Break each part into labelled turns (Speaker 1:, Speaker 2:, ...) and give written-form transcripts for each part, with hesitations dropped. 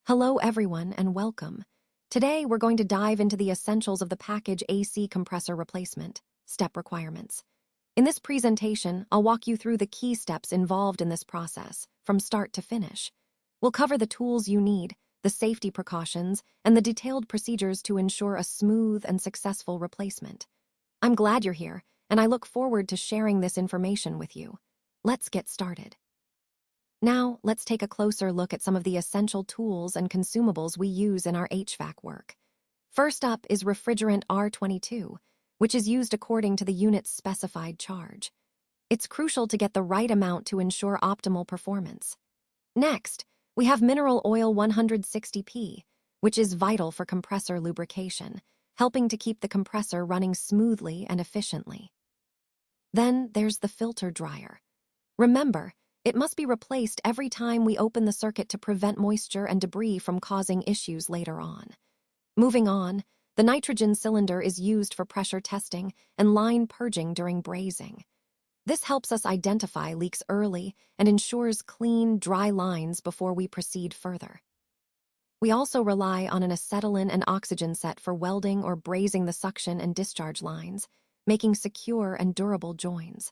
Speaker 1: Hello everyone and welcome. Today we're going to dive into the essentials of the package AC compressor replacement, step requirements. In this presentation, I'll walk you through the key steps involved in this process, from start to finish. We'll cover the tools you need, the safety precautions, and the detailed procedures to ensure a smooth and successful replacement. I'm glad you're here, and I look forward to sharing this information with you. Let's get started. Now, let's take a closer look at some of the essential tools and consumables we use in our HVAC work. First up is refrigerant R22, which is used according to the unit's specified charge. It's crucial to get the right amount to ensure optimal performance. Next, we have mineral oil 160p, which is vital for compressor lubrication, helping to keep the compressor running smoothly and efficiently. Then there's the filter dryer. Remember, it must be replaced every time we open the circuit to prevent moisture and debris from causing issues later on. Moving on, the nitrogen cylinder is used for pressure testing and line purging during brazing. This helps us identify leaks early and ensures clean, dry lines before we proceed further. We also rely on an acetylene and oxygen set for welding or brazing the suction and discharge lines, making secure and durable joins.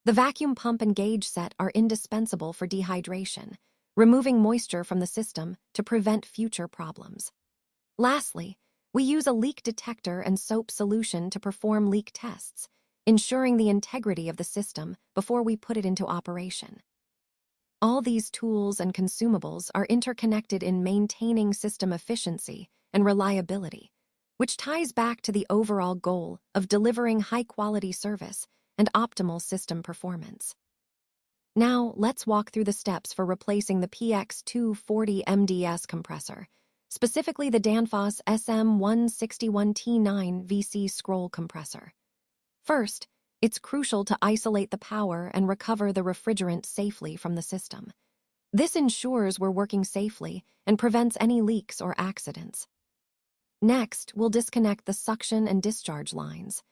Speaker 1: The vacuum pump and gauge set are indispensable for dehydration, removing moisture from the system to prevent future problems. Lastly, we use a leak detector and soap solution to perform leak tests, ensuring the integrity of the system before we put it into operation. All these tools and consumables are interconnected in maintaining system efficiency and reliability, which ties back to the overall goal of delivering high-quality service and optimal system performance. Now, let's walk through the steps for replacing the PX240MDS compressor, specifically the Danfoss SM161T9VC scroll compressor. First, it's crucial to isolate the power and recover the refrigerant safely from the system. This ensures we're working safely and prevents any leaks or accidents. Next, we'll disconnect the suction and discharge lines.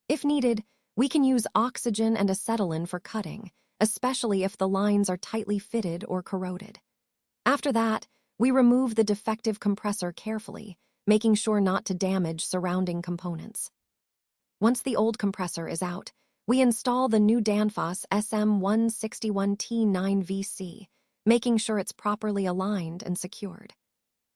Speaker 1: If needed, we can use oxygen and acetylene for cutting, especially if the lines are tightly fitted or corroded. After that, we remove the defective compressor carefully, making sure not to damage surrounding components. Once the old compressor is out, we install the new Danfoss SM161T9VC, making sure it's properly aligned and secured.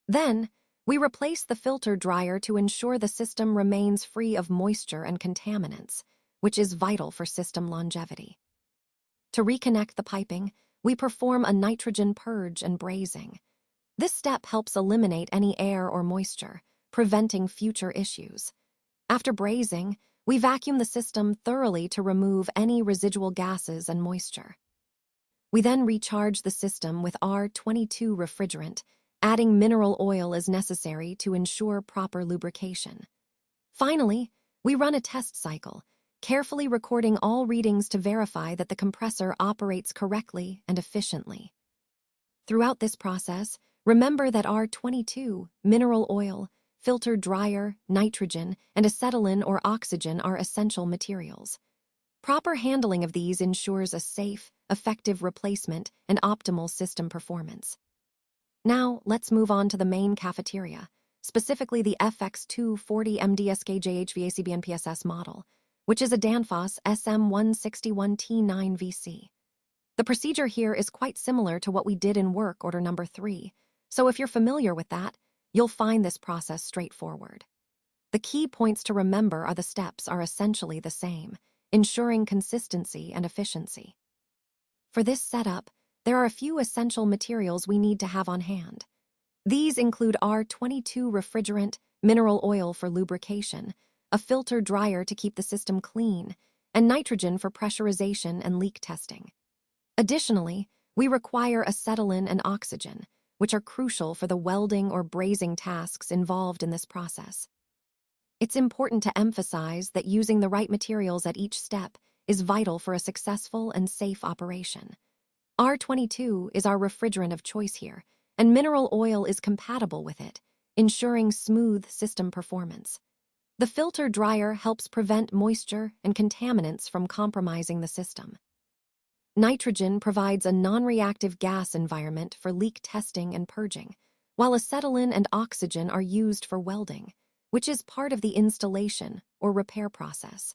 Speaker 1: Then, we replace the filter dryer to ensure the system remains free of moisture and contaminants, which is vital for system longevity. To reconnect the piping, we perform a nitrogen purge and brazing. This step helps eliminate any air or moisture, preventing future issues. After brazing, we vacuum the system thoroughly to remove any residual gases and moisture. We then recharge the system with R22 refrigerant, adding mineral oil as necessary to ensure proper lubrication. Finally, we run a test cycle, carefully recording all readings to verify that the compressor operates correctly and efficiently. Throughout this process, remember that R22, mineral oil, filter dryer, nitrogen, and acetylene or oxygen are essential materials. Proper handling of these ensures a safe, effective replacement and optimal system performance. Now, let's move on to the main cafeteria, specifically the FX240MDSKJHVACBNPSS model, which is a Danfoss SM161T9VC. The procedure here is quite similar to what we did in work order number 3, so if you're familiar with that, you'll find this process straightforward. The key points to remember are the steps are essentially the same, ensuring consistency and efficiency. For this setup, there are a few essential materials we need to have on hand. These include R22 refrigerant, mineral oil for lubrication, a filter dryer to keep the system clean, and nitrogen for pressurization and leak testing. Additionally, we require acetylene and oxygen, which are crucial for the welding or brazing tasks involved in this process. It's important to emphasize that using the right materials at each step is vital for a successful and safe operation. R22 is our refrigerant of choice here, and mineral oil is compatible with it, ensuring smooth system performance. The filter dryer helps prevent moisture and contaminants from compromising the system. Nitrogen provides a non-reactive gas environment for leak testing and purging, while acetylene and oxygen are used for welding, which is part of the installation or repair process.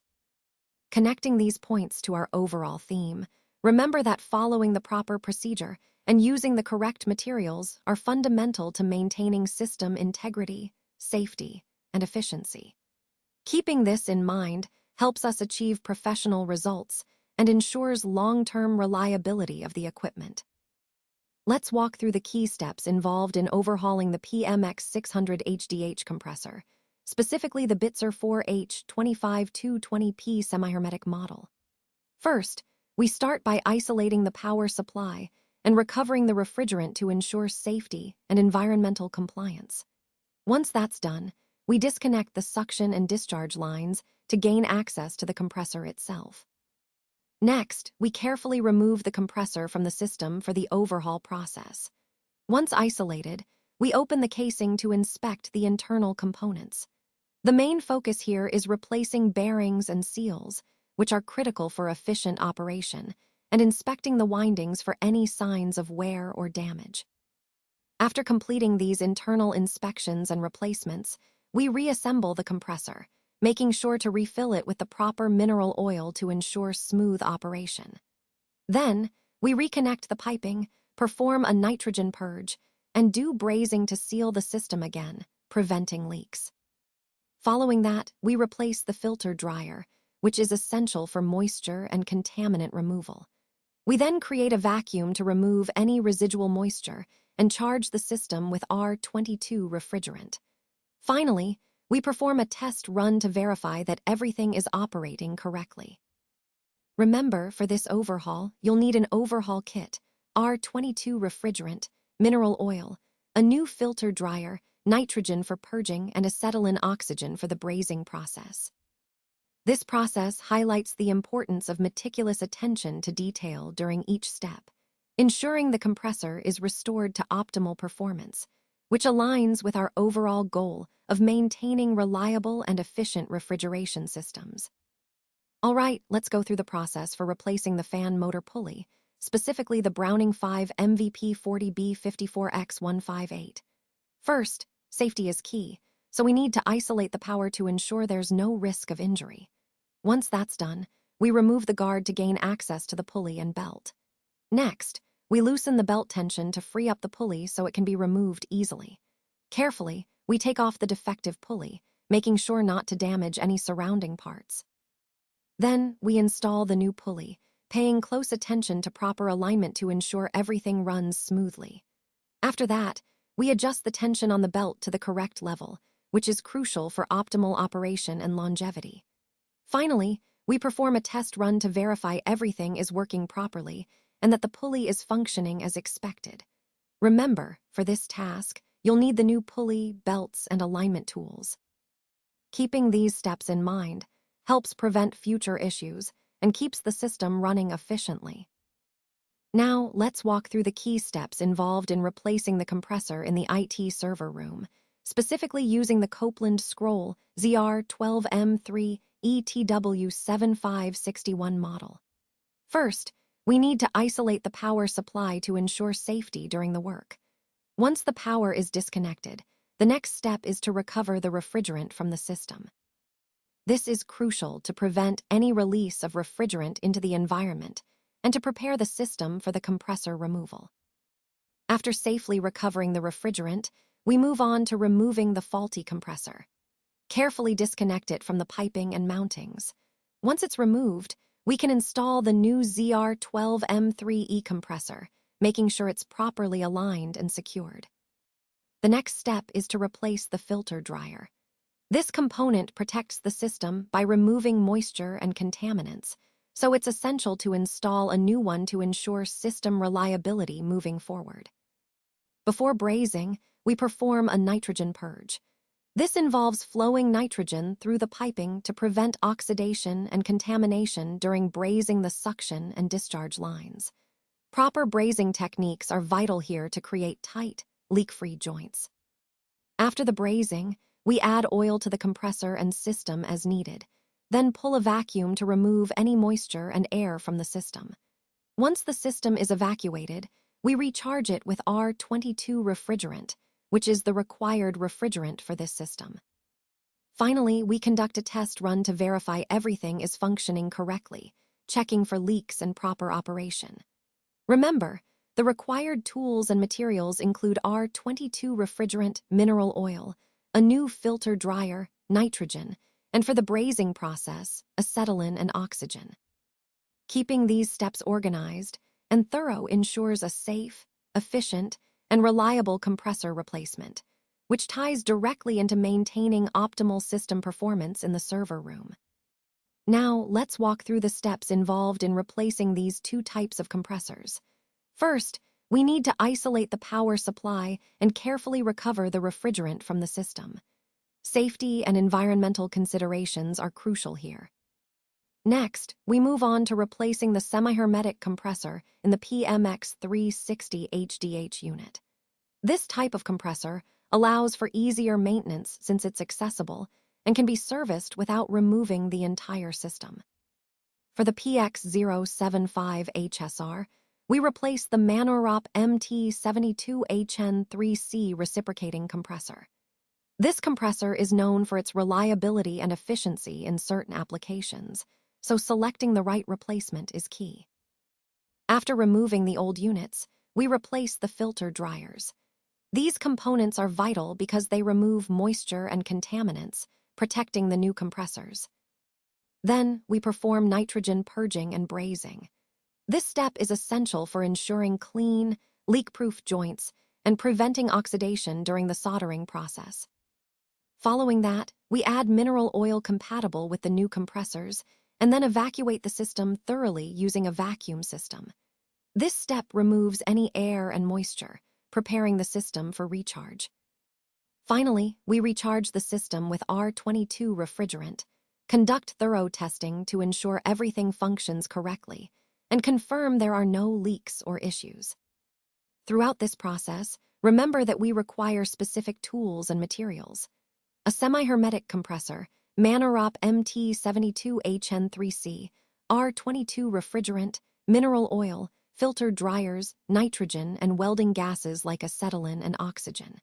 Speaker 1: Connecting these points to our overall theme, remember that following the proper procedure and using the correct materials are fundamental to maintaining system integrity, safety, and efficiency. Keeping this in mind helps us achieve professional results and ensures long-term reliability of the equipment. Let's walk through the key steps involved in overhauling the PMX600 HDH compressor, specifically the Bitzer 4H25220P semi-hermetic model. First, we start by isolating the power supply and recovering the refrigerant to ensure safety and environmental compliance. Once that's done, we disconnect the suction and discharge lines to gain access to the compressor itself. Next, we carefully remove the compressor from the system for the overhaul process. Once isolated, we open the casing to inspect the internal components. The main focus here is replacing bearings and seals, which are critical for efficient operation, and inspecting the windings for any signs of wear or damage. After completing these internal inspections and replacements, we reassemble the compressor, making sure to refill it with the proper mineral oil to ensure smooth operation. Then, we reconnect the piping, perform a nitrogen purge, and do brazing to seal the system again, preventing leaks. Following that, we replace the filter dryer, which is essential for moisture and contaminant removal. We then create a vacuum to remove any residual moisture and charge the system with R22 refrigerant. Finally, we perform a test run to verify that everything is operating correctly. Remember, for this overhaul, you'll need an overhaul kit, R22 refrigerant, mineral oil, a new filter dryer, nitrogen for purging, and acetylene oxygen for the brazing process. This process highlights the importance of meticulous attention to detail during each step, ensuring the compressor is restored to optimal performance, which aligns with our overall goal of maintaining reliable and efficient refrigeration systems. All right, let's go through the process for replacing the fan motor pulley, specifically the Browning 5 MVP 40B54X158. First, safety is key, so we need to isolate the power to ensure there's no risk of injury. Once that's done, we remove the guard to gain access to the pulley and belt. Next, we loosen the belt tension to free up the pulley so it can be removed easily. Carefully, we take off the defective pulley, making sure not to damage any surrounding parts. Then, we install the new pulley, paying close attention to proper alignment to ensure everything runs smoothly. After that, we adjust the tension on the belt to the correct level, which is crucial for optimal operation and longevity. Finally, we perform a test run to verify everything is working properly and that the pulley is functioning as expected. Remember, for this task, you'll need the new pulley, belts, and alignment tools. Keeping these steps in mind helps prevent future issues and keeps the system running efficiently. Now, let's walk through the key steps involved in replacing the compressor in the IT server room, specifically using the Copeland ZR12M3E TW7561 model. First, we need to isolate the power supply to ensure safety during the work. Once the power is disconnected, the next step is to recover the refrigerant from the system. This is crucial to prevent any release of refrigerant into the environment and to prepare the system for the compressor removal. After safely recovering the refrigerant, we move on to removing the faulty compressor. Carefully disconnect it from the piping and mountings. Once it's removed, we can install the new ZR12M3E compressor, making sure it's properly aligned and secured. The next step is to replace the filter dryer. This component protects the system by removing moisture and contaminants, so it's essential to install a new one to ensure system reliability moving forward. Before brazing, we perform a nitrogen purge. This involves flowing nitrogen through the piping to prevent oxidation and contamination during brazing the suction and discharge lines. Proper brazing techniques are vital here to create tight, leak-free joints. After the brazing, we add oil to the compressor and system as needed, then pull a vacuum to remove any moisture and air from the system. Once the system is evacuated, we recharge it with R22 refrigerant, which is the required refrigerant for this system. Finally, we conduct a test run to verify everything is functioning correctly, checking for leaks and proper operation. Remember, the required tools and materials include R22 refrigerant, mineral oil, a new filter dryer, nitrogen, and for the brazing process, acetylene and oxygen. Keeping these steps organized and thorough ensures a safe, efficient, and reliable compressor replacement, which ties directly into maintaining optimal system performance in the server room. Now, let's walk through the steps involved in replacing these two types of compressors. First, we need to isolate the power supply and carefully recover the refrigerant from the system. Safety and environmental considerations are crucial here. Next, we move on to replacing the semi-hermetic compressor in the PMX360 HDH unit. This type of compressor allows for easier maintenance since it's accessible and can be serviced without removing the entire system. For the PX075HSR, we replace the Manorop MT72HN3C reciprocating compressor. This compressor is known for its reliability and efficiency in certain applications, so selecting the right replacement is key. After removing the old units, we replace the filter dryers. These components are vital because they remove moisture and contaminants, protecting the new compressors. Then, we perform nitrogen purging and brazing. This step is essential for ensuring clean, leak-proof joints and preventing oxidation during the soldering process. Following that, we add mineral oil compatible with the new compressors and then evacuate the system thoroughly using a vacuum system. This step removes any air and moisture, preparing the system for recharge. Finally, we recharge the system with R22 refrigerant, conduct thorough testing to ensure everything functions correctly, and confirm there are no leaks or issues. Throughout this process, remember that we require specific tools and materials. A semi-hermetic compressor, Manorop MT72HN3C, R22 refrigerant, mineral oil, filter dryers, nitrogen, and welding gases like acetylene and oxygen.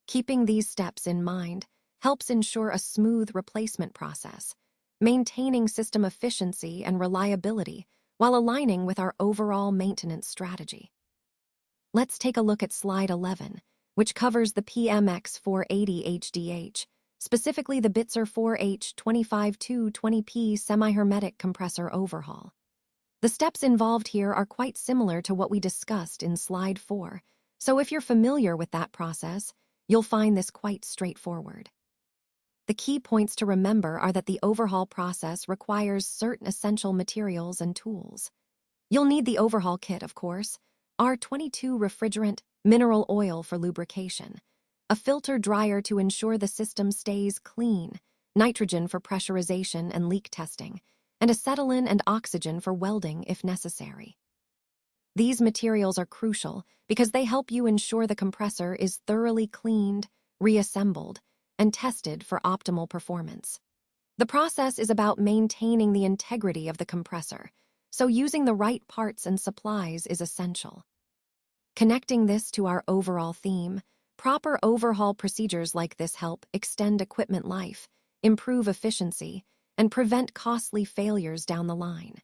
Speaker 1: Keeping these steps in mind helps ensure a smooth replacement process, maintaining system efficiency and reliability while aligning with our overall maintenance strategy. Let's take a look at slide 11, which covers the PMX480 HDH, specifically the Bitzer 4H25220P semi-hermetic compressor overhaul. The steps involved here are quite similar to what we discussed in slide 4, so if you're familiar with that process, you'll find this quite straightforward. The key points to remember are that the overhaul process requires certain essential materials and tools. You'll need the overhaul kit, of course, R22 refrigerant, mineral oil for lubrication, a filter dryer to ensure the system stays clean, nitrogen for pressurization and leak testing, and acetylene and oxygen for welding if necessary. These materials are crucial because they help you ensure the compressor is thoroughly cleaned, reassembled, and tested for optimal performance. The process is about maintaining the integrity of the compressor, so using the right parts and supplies is essential. Connecting this to our overall theme, proper overhaul procedures like this help extend equipment life, improve efficiency, and prevent costly failures down the line.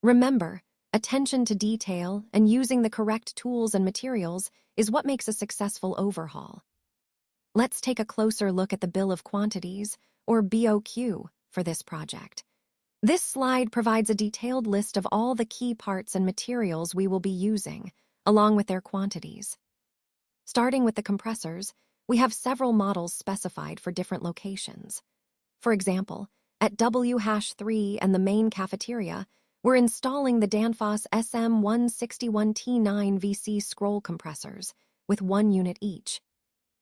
Speaker 1: Remember, attention to detail and using the correct tools and materials is what makes a successful overhaul. Let's take a closer look at the bill of quantities, or BOQ, for this project. This slide provides a detailed list of all the key parts and materials we will be using, along with their quantities. Starting with the compressors, we have several models specified for different locations. For example, at W-3 and the main cafeteria, we're installing the Danfoss SM161T9VC scroll compressors, with 1 unit each.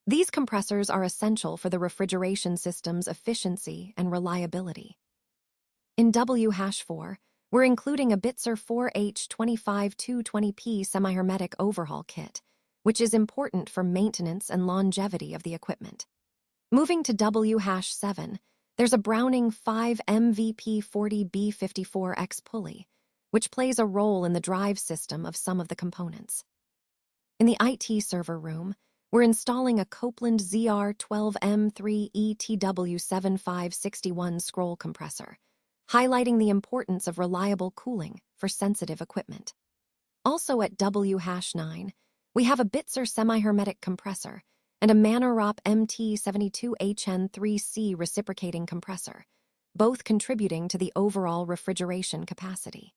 Speaker 1: These compressors are essential for the refrigeration system's efficiency and reliability. In W-4, we're including a Bitzer 4H25220P semi-hermetic overhaul kit, which is important for maintenance and longevity of the equipment. Moving to W-7, there's a Browning 5 MVP40B54X pulley, which plays a role in the drive system of some of the components. In the IT server room, we're installing a Copeland ZR12M3E TW7561 scroll compressor, highlighting the importance of reliable cooling for sensitive equipment. Also at W-9, we have a Bitzer semi-hermetic compressor and a Manorop MT72HN3C reciprocating compressor, both contributing to the overall refrigeration capacity.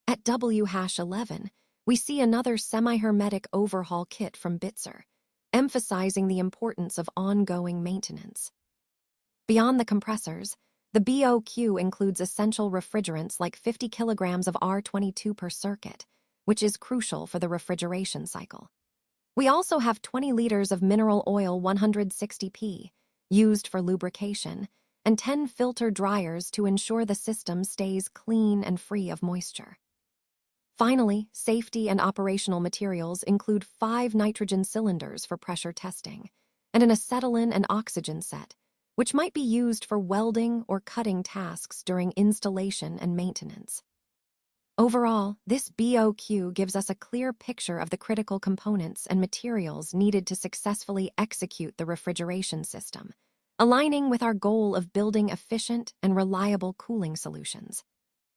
Speaker 1: At W-11, we see another semi-hermetic overhaul kit from Bitzer, emphasizing the importance of ongoing maintenance. Beyond the compressors, the BOQ includes essential refrigerants like 50 kilograms of R22 per circuit, which is crucial for the refrigeration cycle. We also have 20 liters of mineral oil 160p, used for lubrication, and 10 filter dryers to ensure the system stays clean and free of moisture. Finally, safety and operational materials include 5 nitrogen cylinders for pressure testing, and an acetylene and oxygen set, which might be used for welding or cutting tasks during installation and maintenance. Overall, this BOQ gives us a clear picture of the critical components and materials needed to successfully execute the refrigeration system, aligning with our goal of building efficient and reliable cooling solutions.